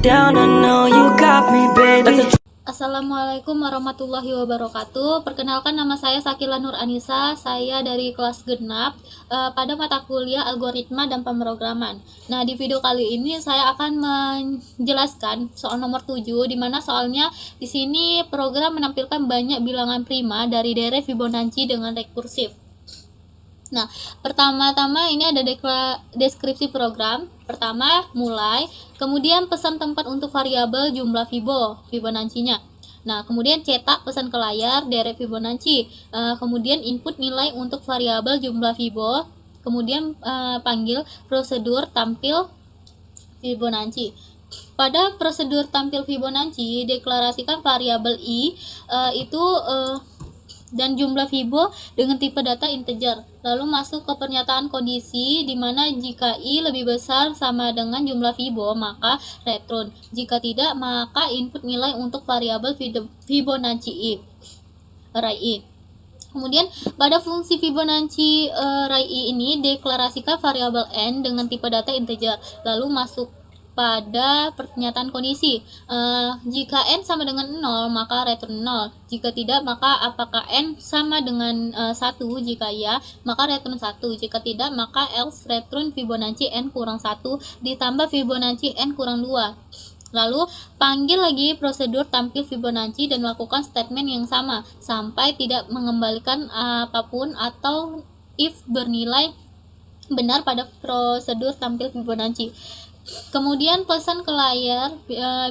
down, I know you got me, baby. Assalamualaikum warahmatullahi wabarakatuh. Perkenalkan, nama saya Sakila Nur Anissa. Saya dari kelas genap pada mata kuliah algoritma dan pemrograman. Nah, di video kali ini saya akan menjelaskan soal nomor 7, di mana soalnya di sini program menampilkan banyak bilangan prima dari deret Fibonacci dengan rekursif. Nah, pertama-tama ini ada deskripsi program. Pertama, mulai, kemudian pesan tempat untuk variabel jumlah Fibonacci-nya. Nah, kemudian cetak pesan ke layar deret Fibonacci. Kemudian input nilai untuk variabel jumlah Fibo. Kemudian panggil prosedur tampil Fibonacci. Pada prosedur tampil Fibonacci, deklarasikan variabel i dan jumlah Fibo dengan tipe data integer. Lalu masuk ke pernyataan kondisi, di mana jika i lebih besar sama dengan jumlah Fibo, maka return. Jika tidak, maka input nilai untuk variabel Fibonacci array i. Kemudian pada fungsi Fibonacci array i ini deklarasikan variabel n dengan tipe data integer. Lalu masuk pada pernyataan kondisi, jika n sama dengan 0 maka return 0, jika tidak maka apakah n sama dengan 1, jika ya maka return 1, jika tidak maka else return Fibonacci n kurang 1 ditambah Fibonacci n kurang 2. Lalu panggil lagi prosedur tampil Fibonacci dan lakukan statement yang sama sampai tidak mengembalikan apapun atau if bernilai benar pada prosedur tampil Fibonacci. Kemudian pesan ke layar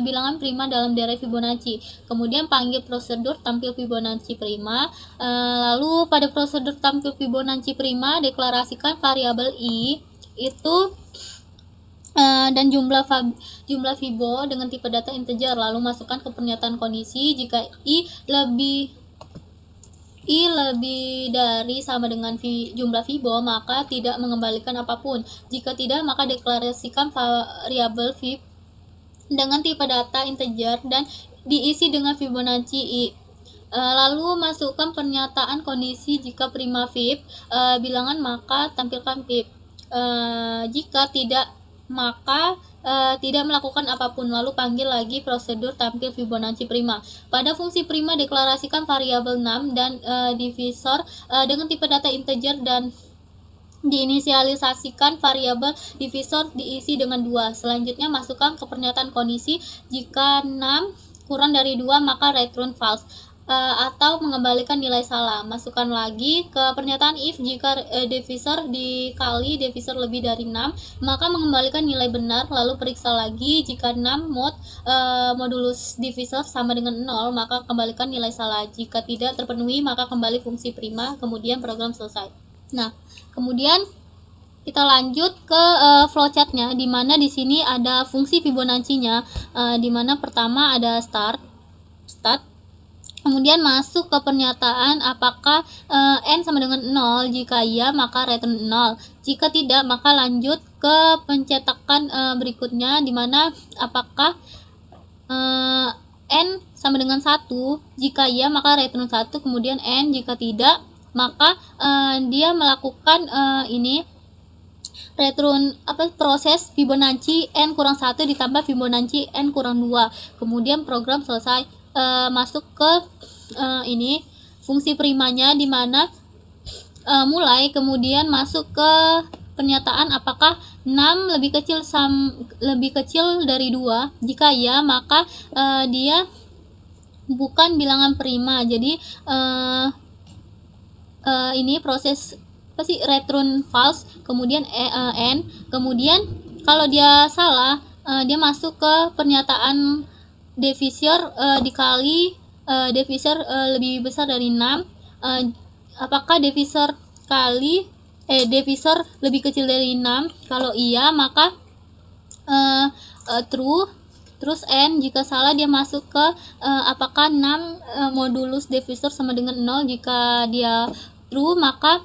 bilangan prima dalam deret Fibonacci. Kemudian panggil prosedur tampil Fibonacci prima. Lalu pada prosedur tampil Fibonacci prima deklarasikan variabel i itu dan jumlah Fibo dengan tipe data integer. Lalu masukkan ke pernyataan kondisi, jika i lebih dari sama dengan jumlah Fibo, maka tidak mengembalikan apapun. Jika tidak, maka deklarasikan variabel Fib dengan tipe data integer dan diisi dengan Fibonacci i. Lalu masukkan pernyataan kondisi, jika prima Fib bilangan maka tampilkan Fib. Jika tidak, maka tidak melakukan apapun. Lalu panggil lagi prosedur tampil Fibonacci prima. Pada fungsi prima deklarasikan variabel 6 dan divisor dengan tipe data integer dan diinisialisasikan variabel divisor diisi dengan 2. Selanjutnya masukkan ke pernyataan kondisi, jika 6 kurang dari 2 maka return false atau mengembalikan nilai salah. Masukkan lagi ke pernyataan if, jika divisor dikali divisor lebih dari 6 maka mengembalikan nilai benar. Lalu periksa lagi, jika 6 modulus divisor sama dengan 0 maka kembalikan nilai salah. Jika tidak terpenuhi maka kembali fungsi prima. Kemudian program selesai. Nah, kemudian kita lanjut ke flowchartnya, di mana di sini ada fungsi Fibonacci-nya, di mana pertama ada start. Kemudian masuk ke pernyataan apakah n sama dengan 0, jika iya maka return 0, jika tidak maka lanjut ke pencetakan berikutnya, di mana apakah n sama dengan 1, jika iya maka return 1, kemudian n, jika tidak maka dia melakukan return proses Fibonacci n kurang 1 ditambah Fibonacci n kurang 2. Kemudian program selesai. Masuk ke fungsi primanya, di mana mulai, kemudian masuk ke pernyataan apakah 6 lebih kecil dari 2, jika ya maka dia bukan bilangan prima. Jadi ini proses return false, kemudian n, kemudian kalau dia salah dia masuk ke pernyataan divisor dikali divisor lebih besar dari 6, apakah divisor lebih kecil dari 6, kalau iya maka true. Terus n, jika salah dia masuk ke apakah 6 modulus divisor sama dengan 0, jika dia true maka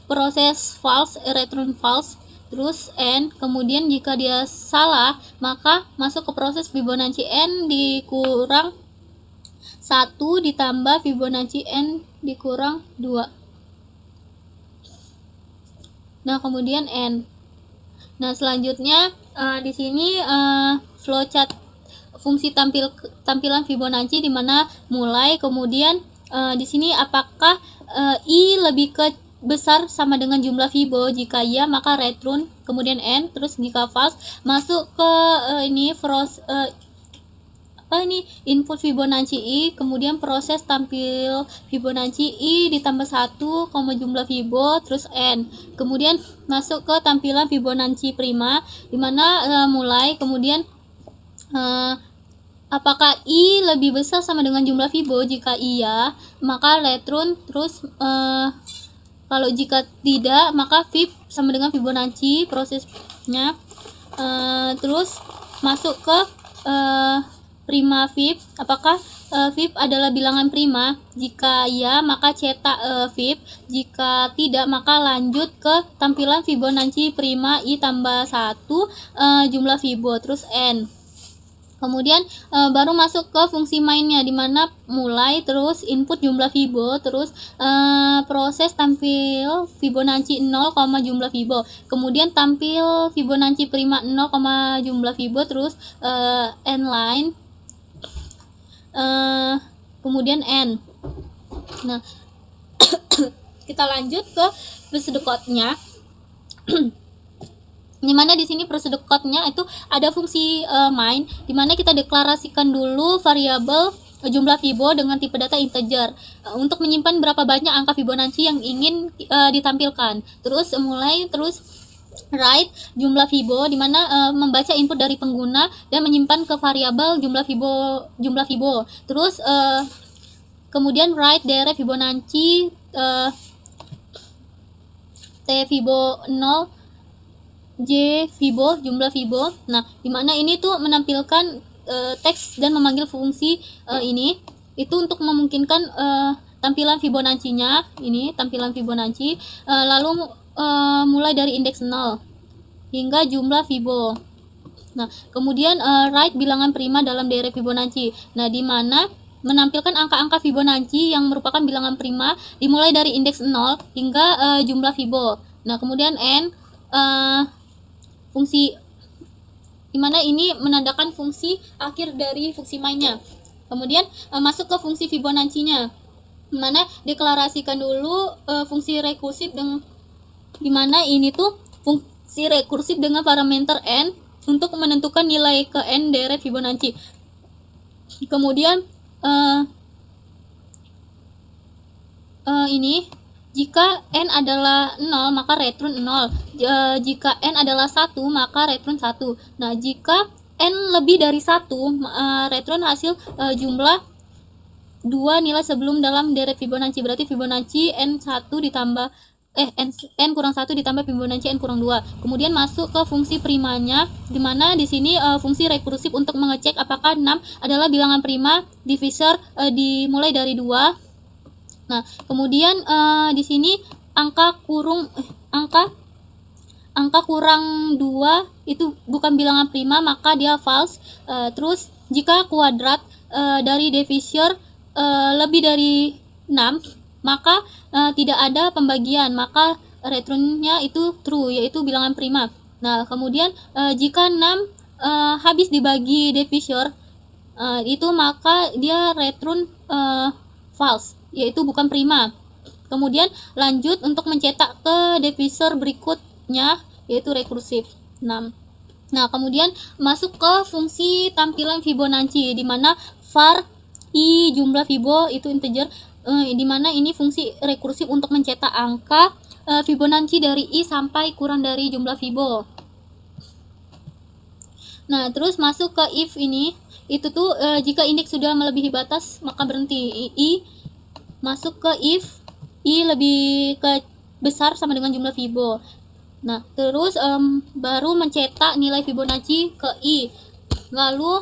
proses false, return false. Terus n, kemudian jika dia salah maka masuk ke proses Fibonacci n dikurang 1 ditambah Fibonacci n dikurang 2. Nah, kemudian n. Nah, selanjutnya di sini flowchart fungsi tampilan Fibonacci, di mana mulai, kemudian di sini apakah i lebih ke besar sama dengan jumlah Fibo. Jika iya maka return, kemudian n. Terus jika false masuk ke input Fibonacci i, kemudian proses tampil Fibonacci i ditambah 1, jumlah Fibo, terus n. Kemudian masuk ke tampilan Fibonacci prima, dimana mulai, kemudian apakah i lebih besar sama dengan jumlah Fibo. Jika iya maka return, terus kalau jika tidak maka Fib sama dengan Fibonacci prosesnya. Terus masuk ke prima Fib, apakah Fib adalah bilangan prima. Jika iya maka cetak Fib, jika tidak maka lanjut ke tampilan Fibonacci prima i tambah 1 jumlah Fibo, terus n. Kemudian baru masuk ke fungsi mainnya, dimana mulai, terus input jumlah Fibo, terus proses tampil Fibonacci 0, jumlah Fibo, kemudian tampil Fibonacci prima 0, jumlah Fibo, terus n line, kemudian n. Nah, kita lanjut ke procedure code-nya. Dimana di sini procedure code-nya itu ada fungsi main, dimana kita deklarasikan dulu variabel jumlah Fibo dengan tipe data integer untuk menyimpan berapa banyak angka Fibonacci yang ingin ditampilkan. Terus terus write jumlah Fibo, dimana membaca input dari pengguna dan menyimpan ke variabel jumlah Fibo. Terus kemudian write direct Fibonacci T Fibo 0, J Fibo, jumlah Fibo. Nah, dimana ini tuh menampilkan teks dan memanggil fungsi ini itu untuk memungkinkan tampilan Fibonacci-nya, ini tampilan Fibonacci, lalu mulai dari indeks 0 hingga jumlah Fibo. Nah, kemudian write bilangan prima dalam daerah Fibonacci. Nah, dimana menampilkan angka-angka Fibonacci yang merupakan bilangan prima dimulai dari indeks 0 hingga jumlah Fibo. Nah, kemudian n fungsi, dimana ini menandakan fungsi akhir dari fungsi mainnya. Kemudian masuk ke fungsi Fibonacci-nya, dimana deklarasikan dulu fungsi rekursif, dimana ini tuh fungsi rekursif dengan parameter n untuk menentukan nilai ke n deret Fibonacci. Kemudian ini jika n adalah 0 maka return 0, jika n adalah 1 maka return 1. Nah, jika n lebih dari 1 return hasil jumlah 2 nilai sebelum dalam deret Fibonacci, berarti Fibonacci n1 ditambah n kurang 1 ditambah Fibonacci n kurang 2. Kemudian masuk ke fungsi primanya, dimana di sini fungsi rekursif untuk mengecek apakah 6 adalah bilangan prima divisor dimulai dari 2. Nah, kemudian di sini angka kurang 2 itu bukan bilangan prima, maka dia false. Terus jika kuadrat dari divisor lebih dari 6 maka tidak ada pembagian, maka returnnya itu true, yaitu bilangan prima. Nah, kemudian jika 6 habis dibagi divisor itu maka dia return false, yaitu bukan prima. Kemudian lanjut untuk mencetak ke divisor berikutnya, yaitu rekursif 6. Nah, kemudian masuk ke fungsi tampilan Fibonacci, di mana var i jumlah Fibo itu integer, di mana ini fungsi rekursif untuk mencetak angka Fibonacci dari i sampai kurang dari jumlah Fibo. Nah, terus masuk ke if ini, itu tuh jika indeks sudah melebihi batas maka berhenti. Masuk ke if i lebih ke besar sama dengan jumlah Fibo. Nah, terus baru mencetak nilai Fibonacci ke i, lalu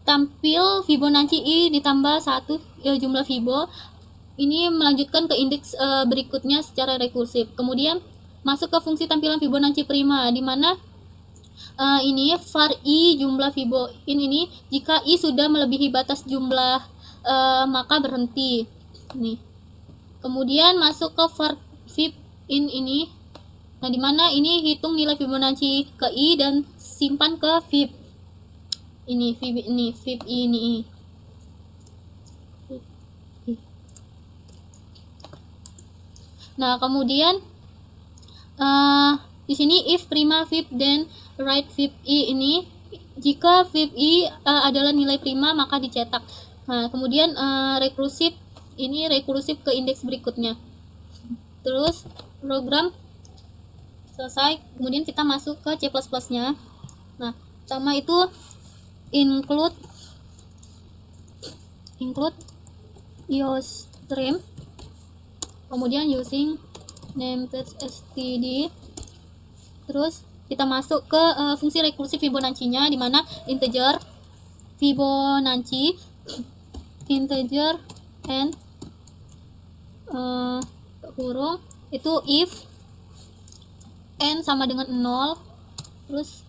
tampil Fibonacci i ditambah 1 jumlah Fibo. Ini melanjutkan ke indeks berikutnya secara rekursif. Kemudian masuk ke fungsi tampilan Fibonacci prima, di mana ini var i jumlah Fibo ini jika i sudah melebihi batas jumlah maka berhenti. Nih. Kemudian masuk ke var Fib in ini. Nah, dimana ini hitung nilai Fibonacci ke I dan simpan ke Fib ini, Fib ini, Fib ini. Nah, kemudian di sini if prima Fib then write Fib I ini, jika Fib I adalah nilai prima maka dicetak. Nah, kemudian rekursif ini rekursif ke indeks berikutnya. Terus program selesai, kemudian kita masuk ke C++ nya. Nah, pertama itu include iostream, kemudian using namepad std. Terus kita masuk ke fungsi rekursif Fibonacci-nya, di mana integer Fibonacci integer and kurung itu if n sama dengan 0, terus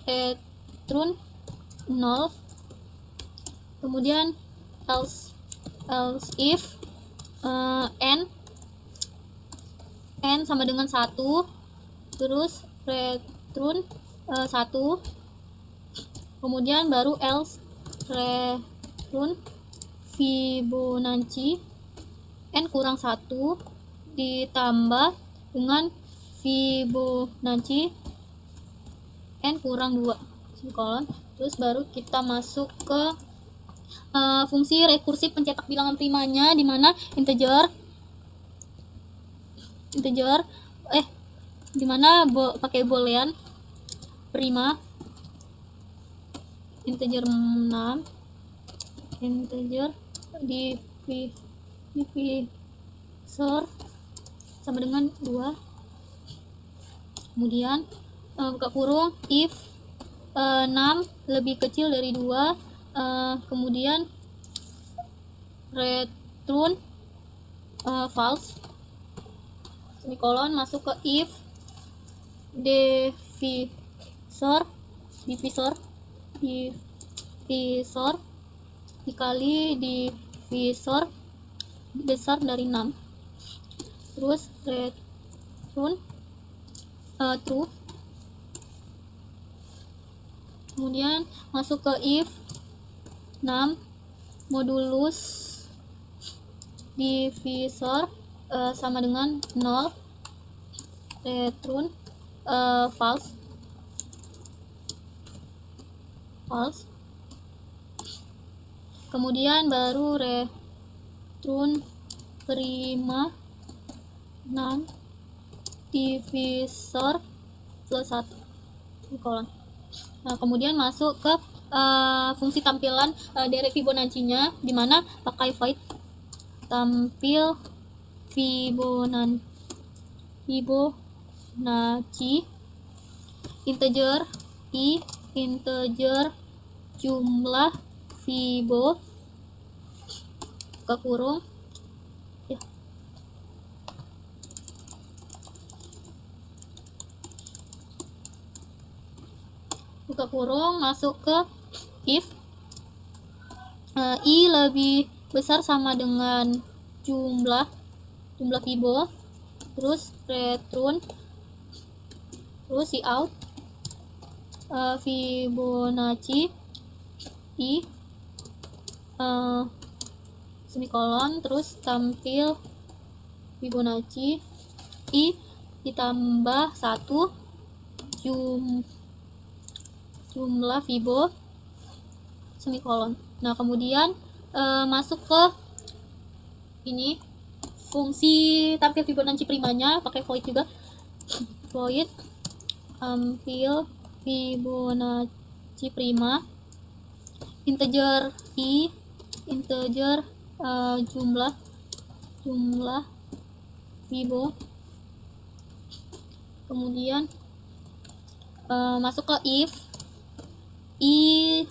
return 0, kemudian else if n sama dengan 1, terus return 1, kemudian baru else return Fibonacci n kurang 1 ditambah dengan Fibonacci n kurang 2 semikolon. Terus baru kita masuk ke fungsi rekursif pencetak bilangan primanya, di mana integer di mana pakai boolean prima integer 6 integer divisor sama dengan 2, kemudian buka kurung if 6 lebih kecil dari 2, kemudian return false semikolon, masuk ke if divisor dikali divisor besar dari 6, terus return true. Kemudian masuk ke if 6 modulus divisor sama dengan 0, return false. Kemudian baru return prima 6 divisor plus 1 kolon. Nah, kemudian masuk ke fungsi tampilan dari Fibonacci-nya, di mana pakai void tampil Fibonacci integer I integer jumlah Fibo buka kurung ya. Buka kurung, masuk ke if I lebih besar sama dengan jumlah Fibo, terus return, terus si out Fibonacci I semikolon, terus tampil Fibonacci I ditambah 1 jumlah Fibo semikolon. Nah, kemudian masuk ke ini fungsi tampil Fibonacci primanya, pakai void juga, void tampil Fibonacci prima integer I integer jumlah Fibo, kemudian masuk ke if I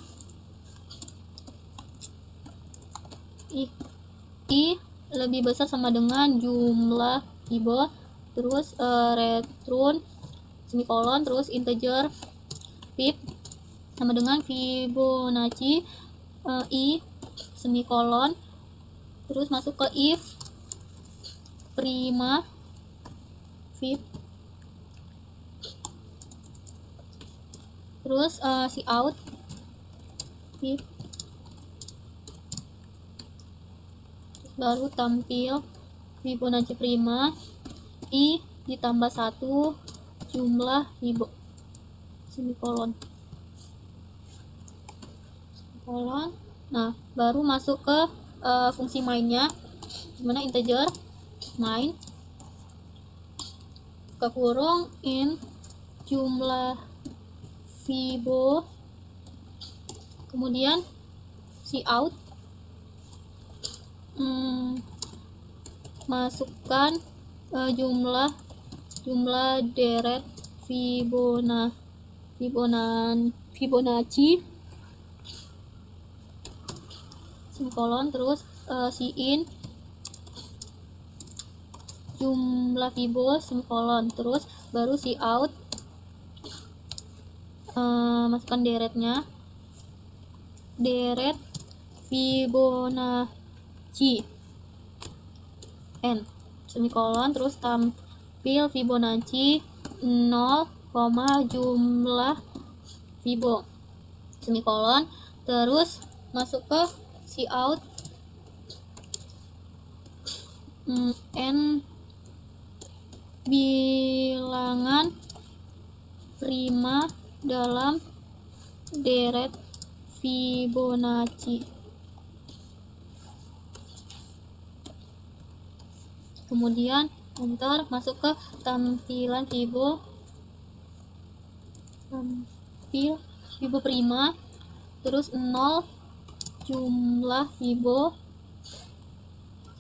lebih besar sama dengan jumlah Fibo, terus return semikolon, terus integer Fib sama dengan Fibonacci I semikolon, terus masuk ke if prima fib, terus cout fib, terus baru tampil Fibonacci prima i ditambah 1 jumlah Fibo, semikolon. Nah, baru masuk ke fungsi mainnya, dimana integer main buka kurung in jumlah Fibo, kemudian cout masukkan jumlah deret Fibonacci semikolon, terus in jumlah Fibo semikolon, terus baru cout masukkan deret Fibonacci n semikolon, terus tampil Fibonacci 0, jumlah Fibo semikolon, terus masuk ke cout n bilangan prima dalam deret Fibonacci. Kemudian enter, masuk ke tampilan Fibo prima, terus 0 jumlah Fibo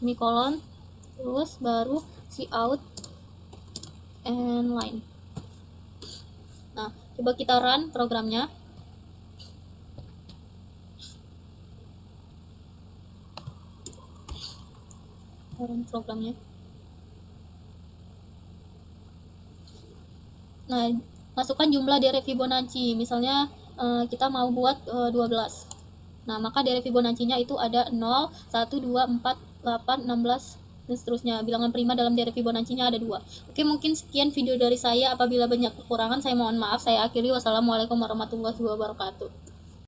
semikolon, terus baru cout and line. Nah, coba kita run programnya. Nah, masukkan jumlah deret Fibonacci, misalnya kita mau buat 12. Nah, maka deret Fibonacci-nya itu ada 0, 1, 2, 4, 8, 16, dan seterusnya. Bilangan prima dalam deret Fibonacci-nya ada 2. Oke, mungkin sekian video dari saya. Apabila banyak kekurangan, saya mohon maaf. Saya akhiri. Wassalamualaikum warahmatullahi wabarakatuh.